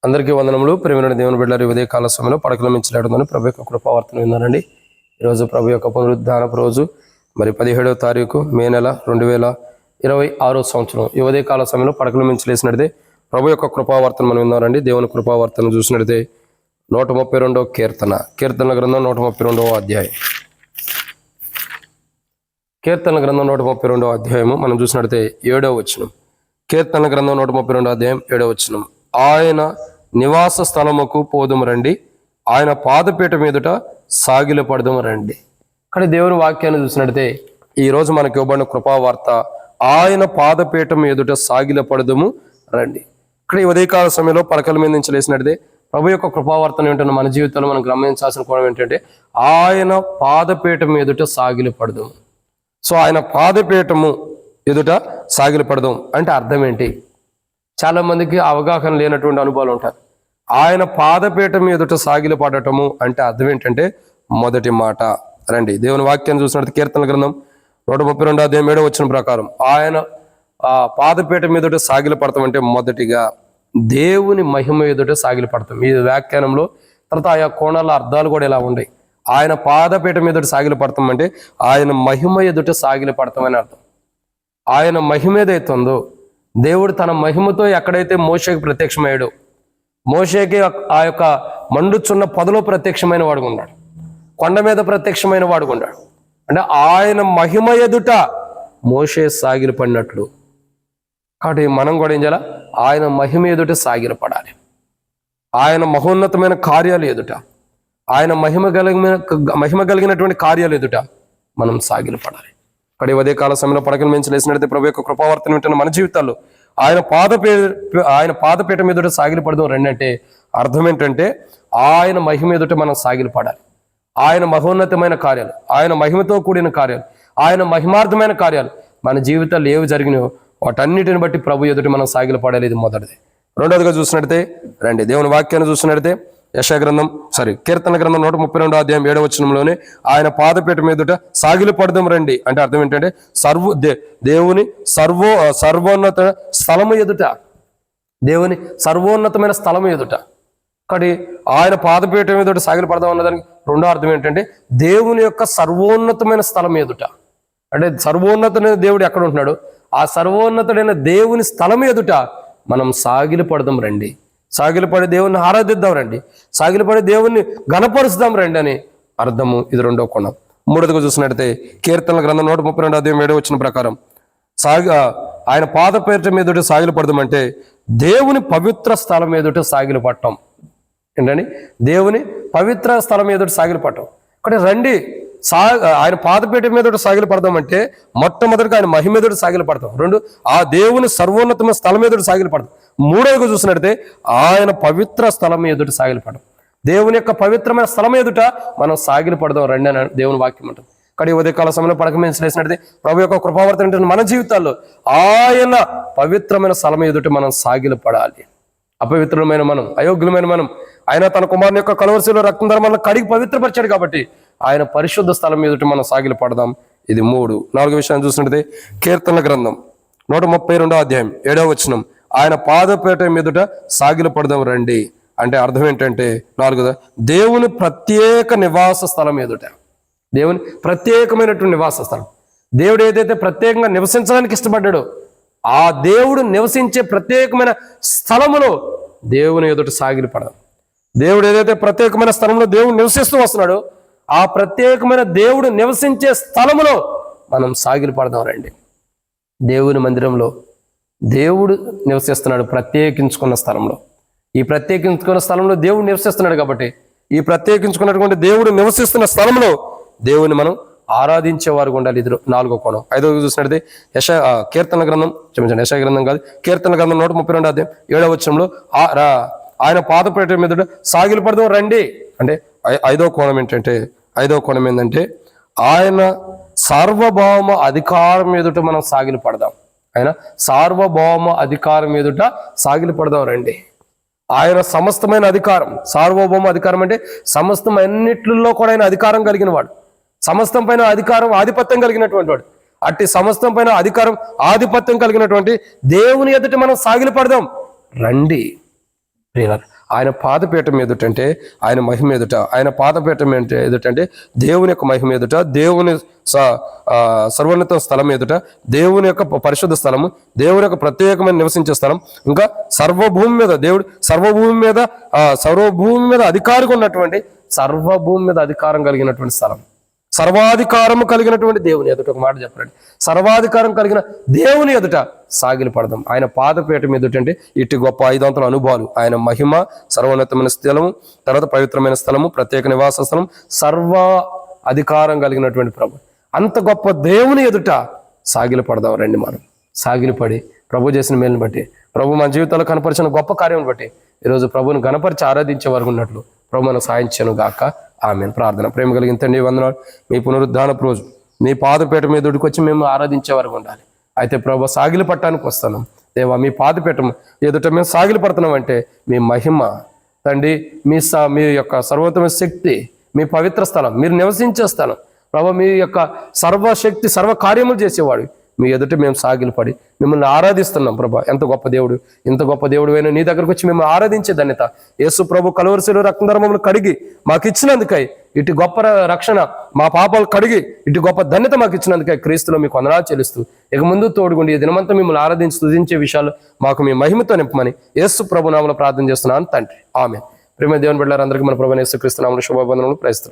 అందరికీ వందనములు. ప్రియమైన దేవుని బిడ్డలారా, ఉదయ కాల సమయంలో పడకల మించలేడుందని ప్రభు యొక్క కృపావార్తను విన్నానండి. ఈరోజు ప్రభు యొక్క పునరుద్ధానపు రోజు, మరి 17వ తారీఖు మే నెల 2026 సంవత్సరం. ఈ ఉదయ కాల సమయంలో పడకల మించలేసినట్టే ప్రభు యొక్క కృపావార్తను మనం విన్నారండి. దేవుని కృపావార్తను చూసినట్టే 132వ కీర్తనల గ్రంథం 132వ అధ్యాయం. కీర్తనల గ్రంథం 132వ అధ్యాయము మనం చూసినట్టే 7వ వచనం. కీర్తనల గ్రంథం 132వ అధ్యాయం 7వ వచనం. ఆయన నివాస స్థలముకు పోదుము రండి, ఆయన పాదపీఠ మీదుట సాగిలపడదుము రండి. ఇక్కడ దేవుని వాక్యాన్ని చూసినట్లయితే ఈరోజు మనకి ఇవ్వబడిన కృపావార్త, ఆయన పాదపీఠం ఎదుట సాగిలపడదుము రండి. ఇక్కడ ఈ ఉదయకాల సమయంలో పలకల మీద నుంచి లేసినట్లయితే ప్రభు యొక్క కృపావార్తను ఏంటంటే మన జీవితంలో మనం గమనించాల్సిన కోణం ఏంటంటే ఆయన పాదపీఠం ఎదుట సాగిలపడదుము. సో ఆయన పాదపీఠము ఎదుట సాగిలపడదాం అంటే అర్థం ఏంటి? చాలా మందికి అవగాహన లేనటువంటి అనుభవాలు ఉంటాయి. ఆయన పాదపీఠం ఎదుట సాగిలపడటము అంటే అర్థం ఏంటంటే మొదటి మాట రండి. దేవుని వాక్యాన్ని చూసినట్టు కీర్తనల గ్రంథం 132వ అధ్యాయం 7వ వచనం ప్రకారం ఆయన పాదపీఠం ఎదుట సాగిలపడతాం అంటే మొదటిగా దేవుని మహిమ ఎదుట సాగిలపడతాం. ఈ వ్యాఖ్యానంలో తర్వాత ఆయా కోణాల అర్థాలు కూడా ఇలా ఉన్నాయి. ఆయన పాదపీఠం ఎదుట సాగిలపడతాం అంటే ఆయన మహిమ ఎదుట సాగిలపడతాం అని అర్థం. ఆయన మహిమ ఏదైతుందో, దేవుడు తన మహిమతో ఎక్కడైతే మోషేకి ప్రత్యక్షమయ్యాడో, మోషేకి ఆ యొక్క మండుచున్న పొదలో ప్రత్యక్షమైన వాడుకున్నాడు, కొండ మీద ప్రత్యక్షమైన వాడుకున్నాడు. అంటే ఆయన మహిమ ఎదుట మోషే సాగిలపడినట్లు. కాబట్టి మనం కూడా ఏం చేయాలి? ఆయన మహిమ ఎదుట సాగిలపడాలి. ఆయన మహోన్నతమైన కార్యాలు ఎదుట, ఆయన మహిమ కలిగినటువంటి కార్యాలు ఎదుట మనం సాగిలపడాలి. ఇక్కడ ఉదయ కాల సమయంలో పడకల మించి లేసినట్లయితే ప్రభు యొక్క కృపావర్తన వింటున్న మన జీవితాల్లో ఆయన పాదపీఠం ఎదుట సాగిలపడదాం రండి అంటే అర్థం ఏంటంటే ఆయన మహిమ ఎదుట మనం సాగిలపడాలి. ఆయన మహోన్నతమైన కార్యాలు, ఆయన మహిమతో కూడిన కార్యాలు, ఆయన మహిమార్థమైన కార్యాలు మన జీవితాల్లో ఏవి జరిగినాయో వాటన్నిటిని బట్టి ప్రభు ఎదుట మనం సాగిలపడాలి. ఇది మొదటిది. రెండవదిగా చూసినట్లయితే రండి, దేవుని వాక్యాన్ని చూసినట్లయితే కీర్తన గ్రంథం 132వ అధ్యాయం 7వ వచనంలోనే ఆయన పాదపీఠం ఎదుట సాగిలపడదాం రండి అంటే అర్థం ఏంటంటే దేవుని సర్వోన్నత స్థలము ఎదుట, దేవుని సర్వోన్నతమైన స్థలము ఎదుట. కానీ ఆయన పాదపీఠం ఎదుట సాగిలపడదాం అన్నదానికి రెండో అర్థం ఏంటంటే దేవుని యొక్క సర్వోన్నతమైన స్థలం ఎదుట. అంటే సర్వోన్నతుడైన దేవుడు ఎక్కడ ఉంటున్నాడు? ఆ సర్వోన్నతుడైన దేవుని స్థలం ఎదుట మనం సాగిలపడదాం రండి, సాగిలపడి దేవుణ్ణి ఆరాధిద్దాం రండి, సాగిలపడి దేవుణ్ణి గణపరుస్తాం రండి అని అర్థము. ఇది రెండో కోణం. మూడోదిగా చూసినట్లయితే కీర్తనల గ్రంథం 132వ అధ్యాయం 7వ వచనం ప్రకారం ఆయన పాదపీఠం ఎదుట సాగిలపడదాం అంటే దేవుని పవిత్ర స్థలం ఎదుట సాగిలపడటం. ఏంటండి? దేవుని పవిత్ర స్థలం ఎదుట సాగిలపడటం. ఇక్కడ రండి, ఆయన పాదపీఠం మీద సాగిలపడదాం అంటే మొట్టమొదటిగా ఆయన మహిమ ఎదుట సాగిలపడతాం. రెండు, ఆ దేవుని సర్వోన్నతమైన స్థలం ఎదుట సాగిలపడతాం. మూడవగా చూసినట్లయితే ఆయన పవిత్ర స్థలం ఎదుట సాగిలపడడం, దేవుని యొక్క పవిత్రమైన స్థలం ఎదుట మనం సాగిలపడదాం రండి అని దేవుని వాక్యం ఉంటుంది. కానీ ఉదయకాల సమయంలో పడక మీద లేసినట్లయితే ప్రభు యొక్క కృపావర్తన మన జీవితాల్లో ఆయన పవిత్రమైన స్థలం ఎదుట మనం సాగిలపడాలి. అపవిత్రులమైన మనం, అయోగ్యులమైన మనం ఆయన తన కుమారుని యొక్క కలవరిశిలో రక్తం ద్వారా మనల్ని కడిగి పవిత్రపరిచాడు కాబట్టి ఆయన పరిశుద్ధ స్థలం ఎదుట మనం సాగిలపడదాం. ఇది మూడు. నాలుగో విషయాన్ని చూసినట్లయితే కీర్తనల గ్రంథం 132వ అధ్యాయం 7వ వచనం ఆయన పాదపీఠం ఎదుట సాగిలపడదాం రండి అంటే అర్థం ఏంటంటే నాలుగోది దేవుని ప్రత్యేక నివాస స్థలం ఎదుట, దేవుని ప్రత్యేకమైనటువంటి నివాస స్థలం. దేవుడు ఏదైతే ప్రత్యేకంగా నివసించడానికి ఇష్టపడ్డాడో ఆ దేవుడు నివసించే ప్రత్యేకమైన స్థలములో దేవుని ఎదుట సాగిలపడదాం. దేవుడు ఏదైతే ప్రత్యేకమైన స్థలంలో దేవుడు నివసిస్తూ వస్తున్నాడో ఆ ప్రత్యేకమైన దేవుడు నివసించే స్థలములో మనం సాగిలపడదాం రండి. దేవుని మందిరంలో దేవుడు నివసిస్తున్నాడు ప్రత్యేకించుకున్న స్థలంలో. ఈ ప్రత్యేకించుకున్న స్థలంలో దేవుడు నివసిస్తున్నాడు కాబట్టి ఈ ప్రత్యేకించుకున్నటువంటి దేవుడు నివసిస్తున్న స్థలంలో దేవుని మనం ఆరాధించేవారు ఉండాలి. ఇది నాలుగో కోణం. ఐదవ చూసినట్లయితే కీర్తన గ్రంథం గ్రంథం కాదు కీర్తన గ్రంథం 132వ అధ్యాయం 7వ వచనంలో ఆయన పాదపీఠం మీద సాగిలపడదాం రండి అంటే ఐదవ కోణం ఏంటంటే ఆయన సార్వభౌమ అధికారం ఎదుట మనం సాగిలపడదాం. ఆయన సార్వభౌమ అధికారం ఎదుట సాగిలపడదాం రండి. ఆయన సమస్తమైన అధికారం, సార్వభౌమ అధికారం అంటే సమస్తం అన్నిట్లలో కూడా ఆయన అధికారం కలిగిన వాడు, సమస్తం పైన అధికారం ఆధిపత్యం కలిగినటువంటి వాడు. అట్టి సమస్తం పైన అధికారం ఆధిపత్యం కలిగినటువంటి దేవుని ఎదుట మనం సాగిలపడదాం రండి. ప్రియులారా, ఆయన పాదపీఠం ఎదుటంటే ఆయన మహిమ ఎదుట, ఆయన పాదపీఠం అంటే ఎదుటంటే దేవుని యొక్క మహిమ ఎదుట, దేవుని సర్వోన్నత స్థలం ఎదుట, దేవుని యొక్క పరిశుద్ధ స్థలము, దేవుని యొక్క ప్రత్యేకమైన నివసించే స్థలం, ఇంకా సర్వభూమి మీద దేవుడు సర్వభూమి మీద అధికారిగా ఉన్నటువంటి, సర్వభూమి మీద అధికారం కలిగినటువంటి స్థలం, సర్వాధికారము కలిగినటువంటి దేవుని ఎదుట. ఒక మాట చెప్పండి, సర్వాధికారం కలిగిన దేవుని ఎదుట సాగిలి పడదాం. ఆయన పాదపీఠం ఎదుటంటే ఇటు గొప్ప 500 అనుభవాలు, ఆయన మహిమ, సర్వోన్నతమైన స్థలము, తర్వాత పవిత్రమైన స్థలము, ప్రత్యేక నివాస స్థలం, సర్వ అధికారం కలిగినటువంటి ప్రభు, అంత గొప్ప దేవుని ఎదుట సాగిలి పడదాం. రండి, మనం సాగిలిపడి ప్రభు చేసిన మేలుని బట్టి, ప్రభు మన జీవితంలో కనపరిచిన గొప్ప కార్యం బట్టి ఈరోజు ప్రభుని గణపరిచి ఆరాధించే వరకు ఉన్నట్లు ప్రభు మనకు సాయించను గాక. ఆమేన్. ప్రార్థన. ప్రేమ కలిగిన తండ్రి, వందనాలు. మీ పునరుద్ధానపు రోజు మీ పాదపీఠం మీద వచ్చి మేము ఆరాధించే వరకు ఉండాలి. అయితే ప్రభు సాగిలి పట్టడానికి వస్తున్నాం దేవా, మీ పాదపీఠం ఎదుట మేము సాగిలి పడుతున్నాం అంటే మీ మహిమ తండ్రి, మీ యొక్క సర్వోత్తమ శక్తి, మీ పవిత్ర స్థలం, మీరు నివసించే స్థలం ప్రభు, మీ యొక్క సర్వశక్తి సర్వ కార్యములు చేసేవాడు మీ ఎదుట మేము సాగిలిపడి మిమ్మల్ని ఆరాధిస్తున్నాం ప్రభా. ఎంత గొప్ప దేవుడు, ఇంత గొప్ప దేవుడు అయినా నీ దగ్గరకు వచ్చి మేము ఆరాధించే ధన్యత యేసు ప్రభు కలువరిశిలో రక్తధర్మములు కడిగి మాకు ఇచ్చినందుకై, ఇటు గొప్ప రక్షణ, మా పాపాలు కడిగి ఇటు గొప్ప ధన్యత మాకు ఇచ్చినందుకై క్రీస్తులో మీకు వందనాలు చెల్లిస్తూ ఇక ముందు తోడుగుండి ఈ దినమంతా మిమ్మల్ని ఆరాధించి స్తుతించే విషయాలు మాకు మీ మహిమతో నింపమని యేసు ప్రభు నామములో ప్రార్థన చేస్తున్నాను తండ్రి. ఆమేన్. ప్రేమ దేవుని బిడ్డలారందరికీ మన ప్రభువైన యేసుక్రీస్తు నామములో శుభవందనములు. ప్రైస్తున్నారు.